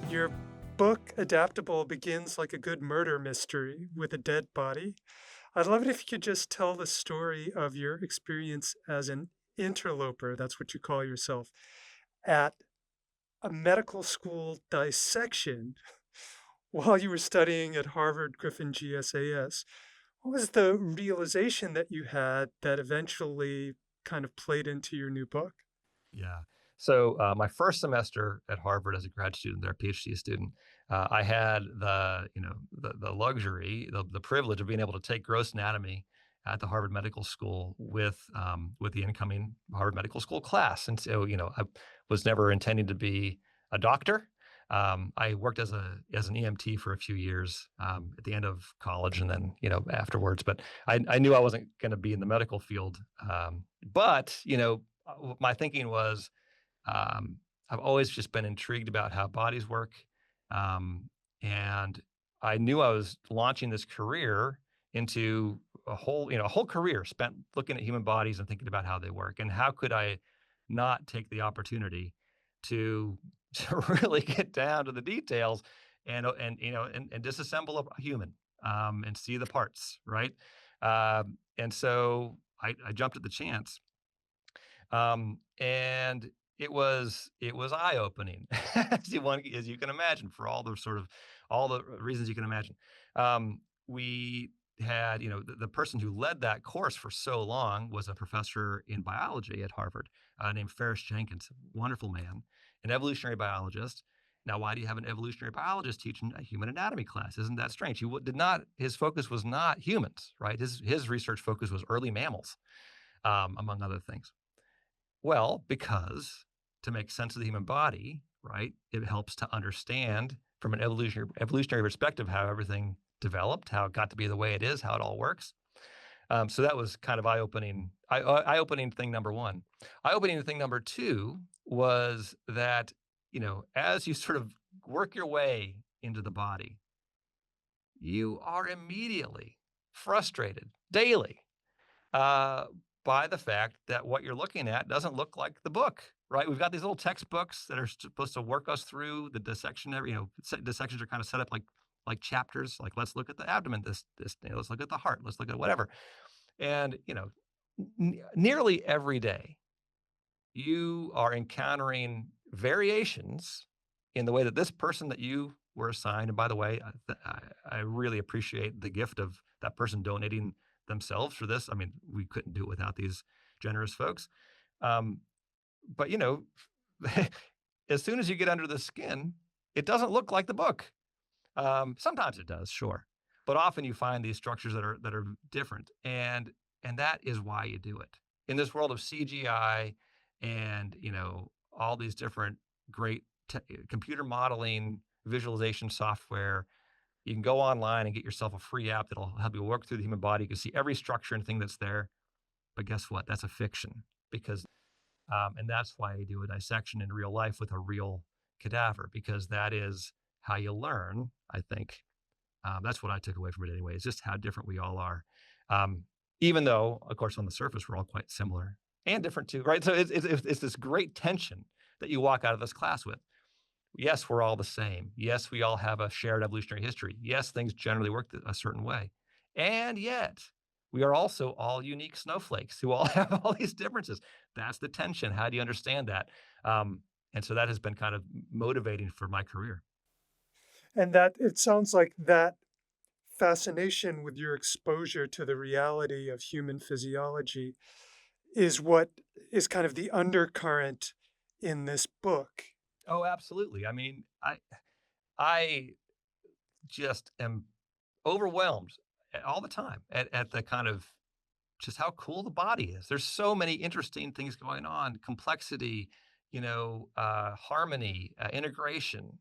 Your book, Adaptable, begins like a good murder mystery with a dead body. I'd love it if you could just tell the story of your experience as an interloper, that's what you call yourself, at a medical school dissection while you were studying at Harvard Griffin GSAS. What was the realization that you had that eventually kind of played into your new book? Yeah. So my first semester at Harvard as a grad student, there, PhD student, I had the luxury, the privilege of being able to take gross anatomy at the Harvard Medical School with the incoming Harvard Medical School class. And so, I was never intending to be a doctor. I worked as an EMT for a few years at the end of college, and then afterwards. But I knew I wasn't going to be in the medical field. But my thinking was, um, I've always just been intrigued about how bodies work, and I knew I was launching this career into a whole career spent looking at human bodies and thinking about how they work, and how could I not take the opportunity to to really get down to the details and disassemble a human and see the parts, right? And so I jumped at the chance, and it was eye-opening as you can imagine, for all the reasons you can imagine. We had, the person who led that course for so long was a professor in biology at Harvard, named Ferris Jenkins, wonderful man, an evolutionary biologist. Now, why do you have an evolutionary biologist teaching a human anatomy class? Isn't that strange? Did not his focus was not humans, right? His research focus was early mammals, among other things. Well, because to make sense of the human body, right, it helps to understand from an evolutionary perspective how everything developed, how it got to be the way it is, how it all works. So that was kind of eye-opening thing number one. Eye-opening thing number two was that, as you sort of work your way into the body, you are immediately frustrated daily uh, by the fact that what you're looking at doesn't look like the book, right? We've got these little textbooks that are supposed to work us through the dissection. Dissections are kind of set up like chapters. Like, let's look at the abdomen. Let's look at the heart. Let's look at whatever. And nearly every day, you are encountering variations in the way that this person that you were assigned. And by the way, I really appreciate the gift of that person donating themselves for this. I mean, we couldn't do it without these generous folks. Um, but as soon as you get under the skin, it doesn't look like the book. Sometimes it does, sure, but often you find these structures that are different, and that is why you do it in this world of CGI and all these different great computer modeling visualization software. You can go online and get yourself a free app that'll help you work through the human body. You can see every structure and thing that's there. But guess what? That's a fiction because, and that's why you do a dissection in real life with a real cadaver, because that is how you learn. I think that's what I took away from it anyway. Is just how different we all are. Um, Even though, of course, on the surface we're all quite similar and different too, right? So it's this great tension that you walk out of this class with. Yes, we're all the same. Yes, we all have a shared evolutionary history. Yes, things generally work a certain way. And yet, we are also all unique snowflakes who all have all these differences. That's the tension. How do you understand that? And so that has been kind of motivating for my career. And that it sounds like that fascination with your exposure to the reality of human physiology is what is kind of the undercurrent in this book. Oh, absolutely. I mean, I just am overwhelmed all the time at the kind of just how cool the body is. There's so many interesting things going on, complexity, harmony, integration,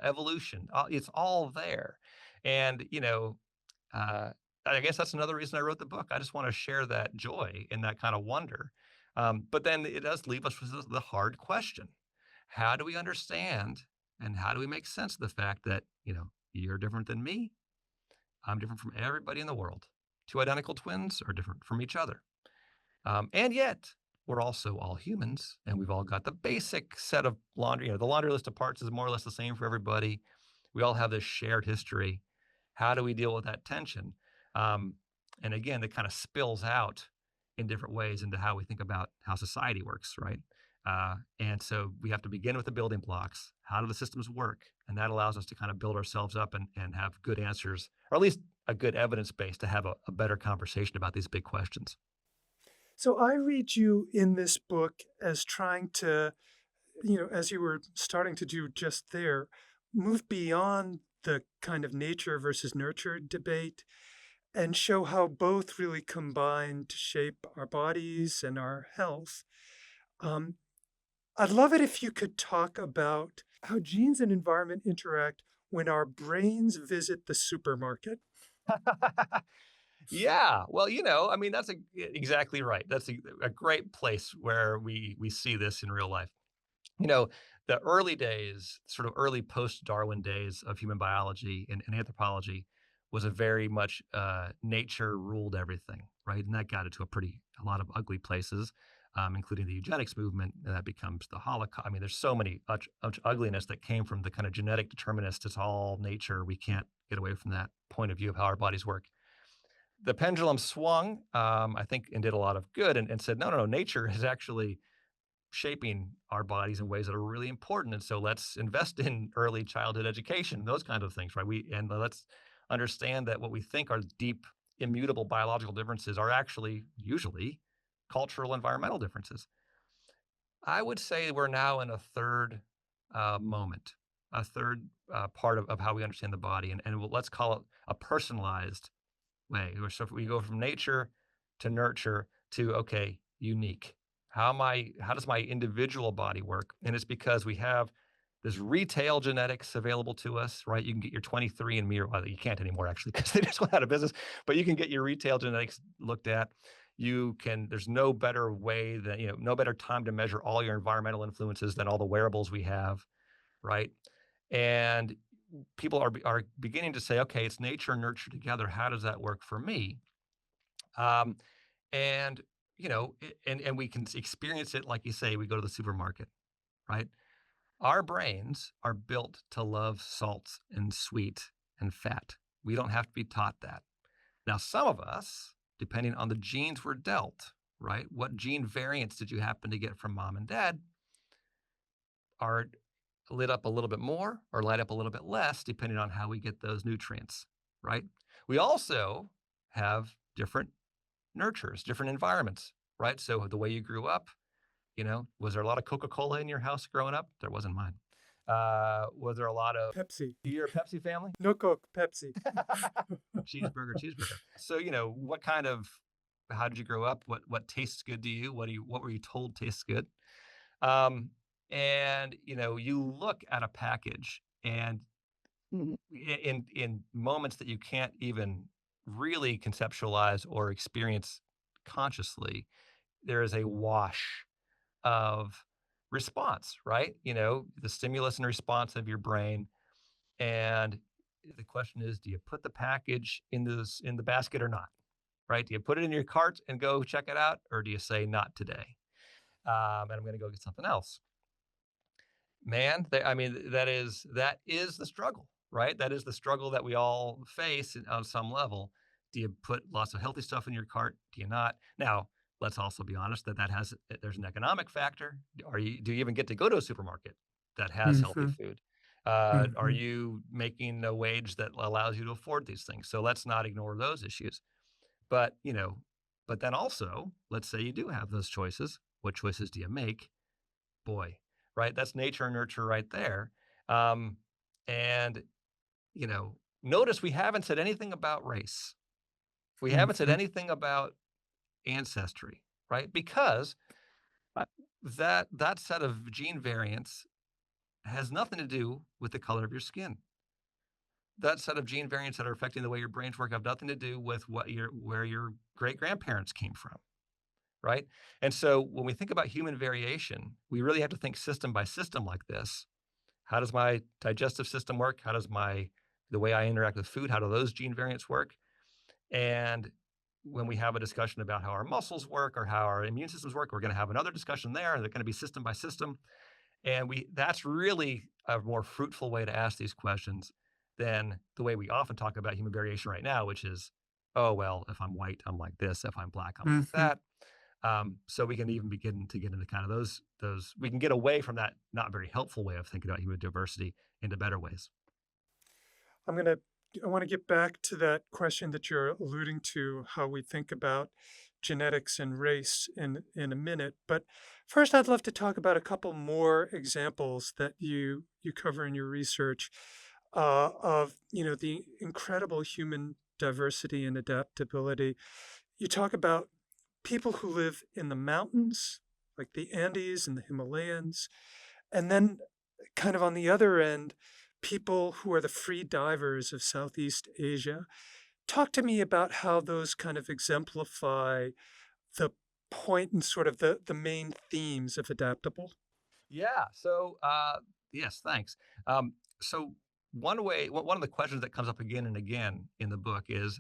evolution. It's all there. And, uh, I guess that's another reason I wrote the book. I just want to share that joy and that kind of wonder. But then it does leave us with the hard question. How do we understand and how do we make sense of the fact that, you're different than me? I'm different from everybody in the world. Two identical twins are different from each other. And yet, we're also all humans and we've all got the basic set of laundry. The laundry list of parts is more or less the same for everybody. We all have this shared history. How do we deal with that tension? Um, and again, it kind of spills out in different ways into how we think about how society works, right? And so we have to begin with the building blocks. How do the systems work? And that allows us to kind of build ourselves up and have good answers, or at least a good evidence base to have a better conversation about these big questions. So I read you in this book as trying to, as you were starting to do just there, move beyond the kind of nature versus nurture debate and show how both really combine to shape our bodies and our health. Um, I'd love it if you could talk about how genes and environment interact when our brains visit the supermarket. Yeah, well, I mean, that's exactly right. That's a great place where we see this in real life. You know, the early days, sort of early post-Darwin days of human biology and anthropology was a very much nature ruled everything, right? And that got it to a lot of ugly places, including the eugenics movement, and that becomes the Holocaust. I mean, there's so much ugliness that came from the kind of genetic determinist. It's all nature. We can't get away from that point of view of how our bodies work. The pendulum swung, I think, and did a lot of good, and said, no, no, no, nature is actually shaping our bodies in ways that are really important. And so let's invest in early childhood education, those kinds of things, right? Let's understand that what we think are deep, immutable biological differences are actually usually cultural, environmental differences. I would say we're now in a third moment, a third part of how we understand the body, and let's call it a personalized way. So if we go from nature to nurture to, okay, unique. How does my individual body work? And it's because we have this retail genetics available to us, right? You can get your 23 and me, or well, you can't anymore actually because they just went out of business, but you can get your retail genetics looked at. There's no better way than, no better time to measure all your environmental influences than all the wearables we have, right? And people are beginning to say, okay, it's nature and nurture together. How does that work for me? Um, and and we can experience it like you say. We go to the supermarket, right? Our brains are built to love salts and sweet and fat. We don't have to be taught that. Now, some of us, depending on the genes we're dealt, right? What gene variants did you happen to get from mom and dad? Are lit up a little bit more or light up a little bit less depending on how we get those nutrients, right? We also have different nurtures, different environments, right? So the way you grew up, was there a lot of Coca-Cola in your house growing up? There wasn't mine. Was there a lot of Pepsi. You're a Pepsi family? No Coke, Pepsi. Cheeseburger, cheeseburger. So, how did you grow up? What tastes good to you? What were you told tastes good? Um, and you look at a package and in moments that you can't even really conceptualize or experience consciously, there is a wash of response, right? The stimulus and response of your brain. And the question is, do you put the package in the basket or not? Right? Do you put it in your cart and go check it out, or do you say not today? And I'm going to go get something else. Man, I mean, that is the struggle, right? That is the struggle that we all face on some level. Do you put lots of healthy stuff in your cart? Do you not? Now, let's also be honest there's an economic factor. Do you even get to go to a supermarket that has healthy Mhm, food? Are mhm. you making a wage that allows you to afford these things? So let's not ignore those issues. But, but then also, let's say you do have those choices. What choices do you make? Boy, right? That's nature and nurture right there. Um, and, notice we haven't said anything about race. We haven't said Mhm, anything about ancestry, right? Because uh, that set of gene variants has nothing to do with the color of your skin. That set of gene variants that are affecting the way your brains work have nothing to do with where your great grandparents came from, right? And so when we think about human variation, we really have to think system by system like this. How does my digestive system work? How does the way I interact with food, how do those gene variants work? And when we have a discussion about how our muscles work or how our immune systems work, we're going to have another discussion there, and they're going to be system by system. And that's really a more fruitful way to ask these questions than the way we often talk about human variation right now, which is, oh, well, if I'm white, I'm like this. If I'm black, I'm like Mhm. that. So we can even begin to get into kind of those. We can get away from that not very helpful way of thinking about human diversity into better ways. I'm gonna I want to get back to that question that you're alluding to, how we think about genetics and race in a minute. But first, I'd love to talk about a couple more examples that you cover in your research of the incredible human diversity and adaptability. You talk about people who live in the mountains, like the Andes and the Himalayas, and then kind of on the other end, people who are the free divers of Southeast Asia. Talk to me about how those kind of exemplify the point and sort of the main themes of Adaptable. Yeah. So yes, thanks. So one of the questions that comes up again and again in the book is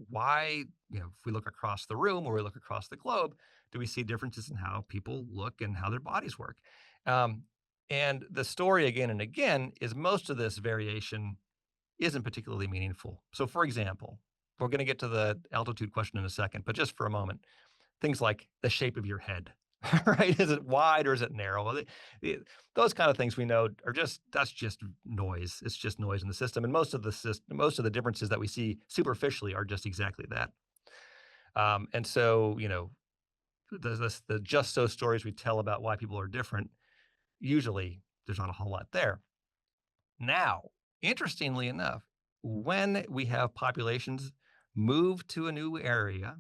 why, if we look across the room or we look across the globe, do we see differences in how people look and how their bodies work? Um, and the story again and again is most of this variation isn't particularly meaningful. So, for example, we're going to get to the altitude question in a second, but just for a moment, things like the shape of your head, right? Is it wide or is it narrow? Well, those kind of things we know are that's just noise. It's just noise in the system, and most of the differences that we see superficially are just exactly that. And so, the just so stories we tell about why people are different, usually there's not a whole lot there. Now, interestingly enough, when we have populations move to a new area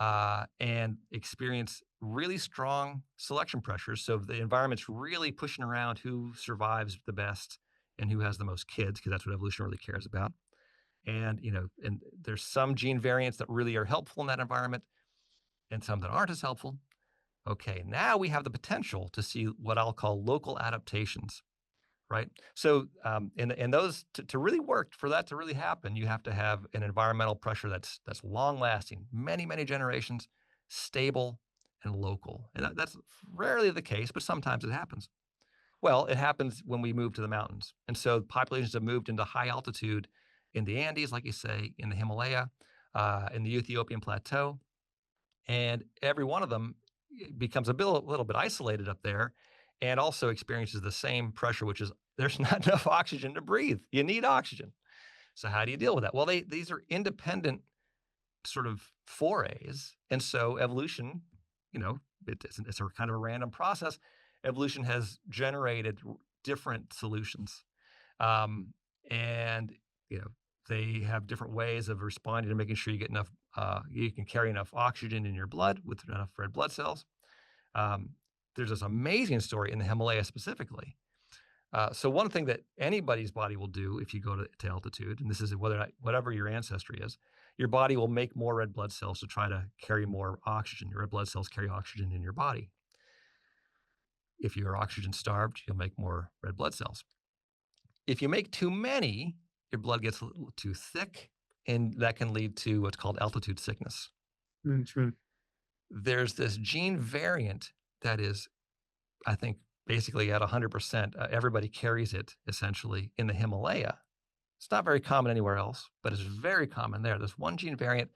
and experience really strong selection pressures. So the environment's really pushing around who survives the best and who has the most kids, because that's what evolution really cares about. And there's some gene variants that really are helpful in that environment and some that aren't as helpful. Okay, now we have the potential to see what I'll call local adaptations, right? So, and those to really work for that to really happen, you have to have an environmental pressure that's long lasting, many generations, stable and local, and that's rarely the case, but sometimes it happens. Well, it happens when we move to the mountains, and so populations have moved into high altitude in the Andes, like you say, in the Himalaya, in the Ethiopian plateau, and every one of them becomes little bit isolated up there and also experiences the same pressure, which is there's not enough oxygen to breathe. You need oxygen. So how do you deal with that? Well, these are independent sort of forays. And so evolution, it's a kind of a random process. Evolution has generated different solutions. Um, and, you know, they have different ways of responding to making sure you get enough, you can carry enough oxygen in your blood with enough red blood cells. Um, there's this amazing story in the Himalaya specifically. So one thing that anybody's body will do if you go to altitude, and this is whatever your ancestry is, your body will make more red blood cells to try to carry more oxygen. Your red blood cells carry oxygen in your body. If you're oxygen starved, you'll make more red blood cells. If you make too many, your blood gets a little too thick, and that can lead to what's called altitude sickness. Mhm. There's this gene variant that is, I think, basically at 100%. Everybody carries it essentially in the Himalaya. It's not very common anywhere else, but it's very common there. There's one gene variant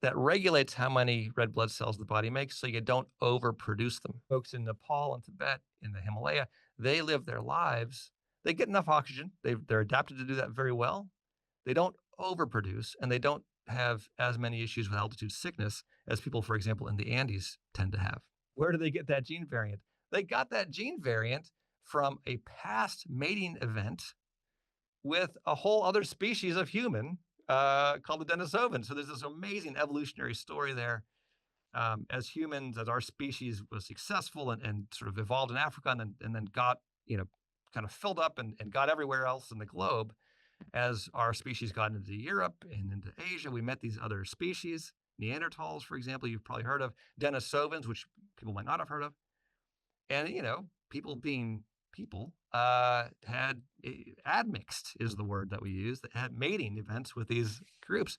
that regulates how many red blood cells the body makes so you don't overproduce them. Folks in Nepal and Tibet, in the Himalaya, they live their lives. They get enough oxygen. They're adapted to do that very well. They don't overproduce and they don't have as many issues with altitude sickness as people, for example, in the Andes tend to have. Where do they get that gene variant? They got that gene variant from a past mating event with a whole other species of human called the Denisovans. So there's this amazing evolutionary story there. As humans, as our species was successful and sort of evolved in Africa and then got, kind of filled up and got everywhere else in the globe, as our species got into Europe and into Asia, we met these other species. Neanderthals, for example, you've probably heard of. Denisovans, which people might not have heard of. And, people being people, had admixed is the word that we use, that had mating events with these groups.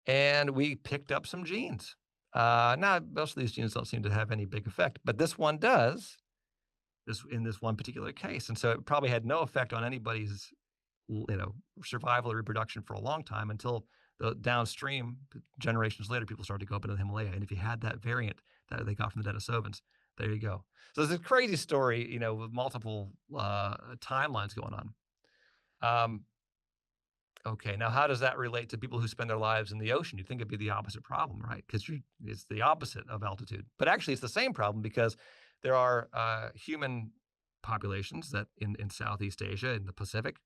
and we picked up some genes. Now, most of these genes don't seem to have any big effect, but this one does. This in this one particular case, and so it probably had no effect on anybody's survival or reproduction for a long time until the downstream generations later, people started to go up into the Himalaya. And if you had that variant that they got from the Denisovans, there you go. So it's a crazy story, with multiple timelines going on. Um, okay, now how does that relate to people who spend their lives in the ocean? You think it'd be the opposite problem, right? Because it's the opposite of altitude, but actually it's the same problem because there are human populations that in Southeast Asia, in the Pacific,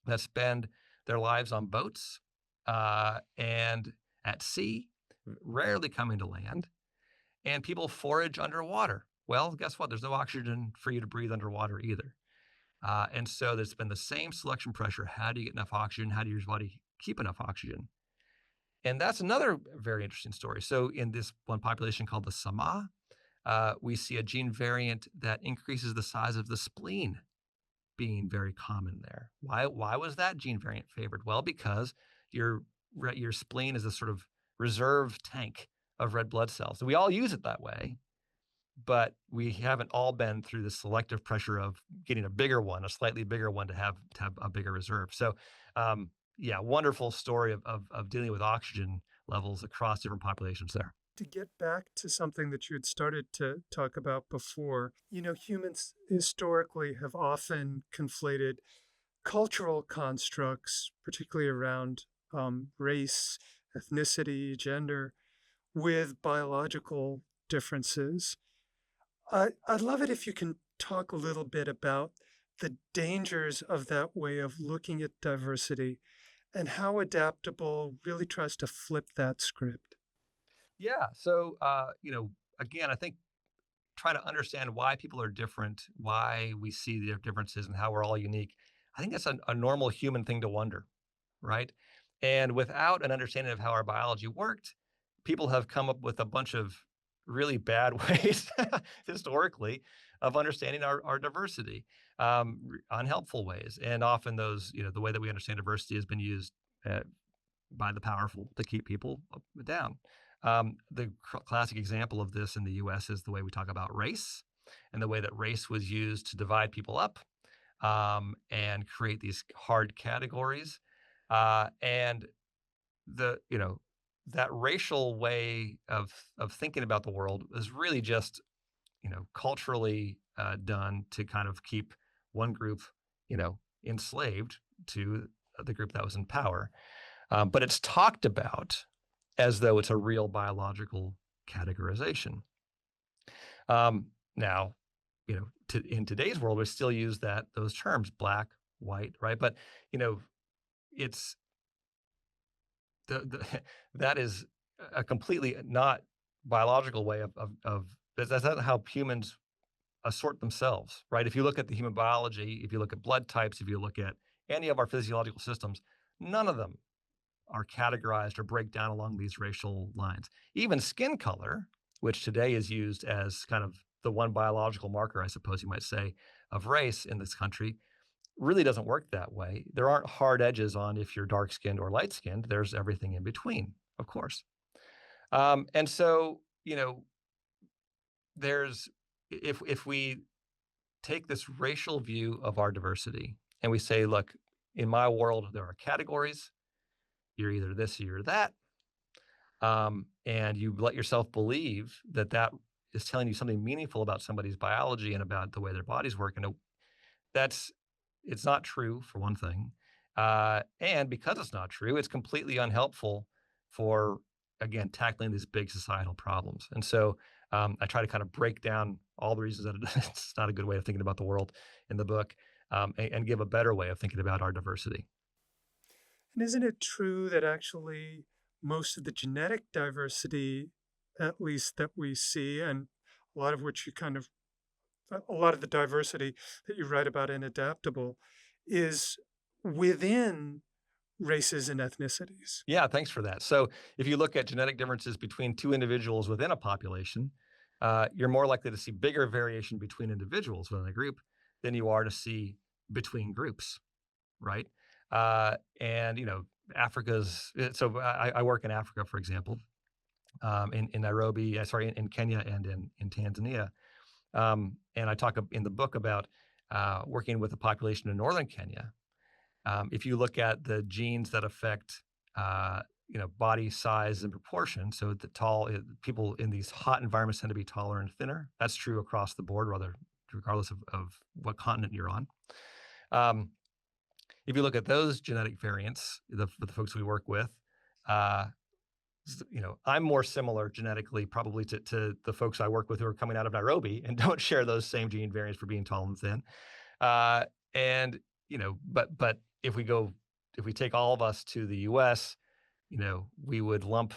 that spend their lives on boats and at sea, rarely coming to land, and people forage underwater. Well, guess what? There's no oxygen for you to breathe underwater either. And so there's been the same selection pressure. How do you get enough oxygen? How do your body keep enough oxygen? And that's another very interesting story. So in this one population called the Sama, we see a gene variant that increases the size of the spleen being very common there. Why was that gene variant favored? Well, because your spleen is a sort of reserve tank of red blood cells. So we all use it that way, but we haven't all been through the selective pressure of getting a bigger one, a slightly bigger one to have a bigger reserve. So, yeah, wonderful story of dealing with oxygen levels across different populations there. To get back to something that you had started to talk about before, humans historically have often conflated cultural constructs, particularly around race, ethnicity, gender, with biological differences. I'd love it if you can talk a little bit about the dangers of that way of looking at diversity and how adaptable really tries to flip that script. Yeah. So, again, I think trying to understand why people are different, why we see the differences, and how we're all unique. I think that's a normal human thing to wonder, right? And without an understanding of how our biology worked, people have come up with a bunch of really bad ways historically of understanding our diversity, unhelpful ways. And often those, the way that we understand diversity has been used uh, by the powerful to keep people down. The classic example of this in the US is the way we talk about race and the way that race was used to divide people up and create these hard categories. And the, you know, that racial way of thinking about the world is really just, culturally done to kind of keep one group, enslaved to the group that was in power. But it's talked about as though it's a real biological categorization. Now, in today's world, we still use those terms, black, white, right? But you know, it's the that is a completely not biological way of that's not how humans assort themselves, right? If you look at the human biology, if you look at blood types, if you look at any of our physiological systems, none of them are categorized or break down along these racial lines. Even skin color, which today is used as kind of the one biological marker, I suppose you might say, of race in this country, really doesn't work that way. There aren't hard edges on if you're dark skinned or light skinned. There's everything in between, of course. And so, there's if we take this racial view of our diversity and we say, look, in my world, there are categories. You're either this or you're that. And you let yourself believe that is telling you something meaningful about somebody's biology and about the way their bodies work. And that's it's not true for one thing. And because it's not true, it's completely unhelpful for again tackling these big societal problems. And so I try to kind of break down all the reasons that it's not a good way of thinking about the world in the book, and give a better way of thinking about our diversity. And isn't it true that actually most of the genetic diversity, at least that we see, and a lot of which you kind of, a lot of the diversity that you write about in Adaptable is within races and ethnicities? Yeah, thanks for that. So, if you look at genetic differences between two individuals within a population, you're more likely to see bigger variation between individuals within a group than you are to see between groups, right? And I work in Africa, for example, in Nairobi, sorry, in Kenya and in Tanzania. And I talk in the book about working with a population in northern Kenya. If you look at the genes that affect, body size and proportion, so the people in these hot environments tend to be taller and thinner. That's true across the board, rather, regardless of what continent you're on. Um, if you look at those genetic variants, the folks we work with, uh, I'm more similar genetically probably to the folks I work with who are coming out of Nairobi and don't share those same gene variants for being tall and thin. Uh, and but if we take all of us to the U.S., we would lump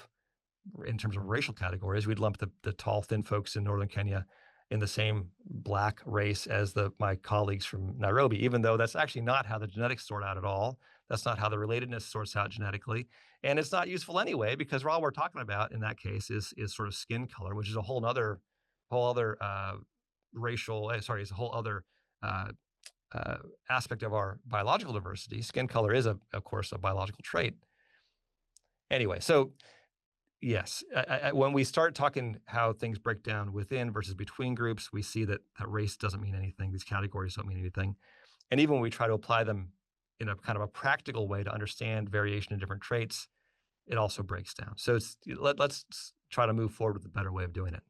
in terms of racial categories, we'd lump the tall, thin folks in northern Kenya in the same black race as my colleagues from Nairobi, even though that's actually not how the genetics sort out at all. That's not how the relatedness sorts out genetically, and it's not useful anyway because all we're talking about in that case is sort of skin color, which is a whole other racial. Sorry, is a whole other uh, uh, aspect of our biological diversity. Skin color is, of course, a biological trait. Anyway, so yes, when we start talking how things break down within versus between groups, we see that race doesn't mean anything. These categories don't mean anything. And even when we try to apply them in a kind of a practical way to understand variation in different traits, it also breaks down. So let's try to move forward with a better way of doing it.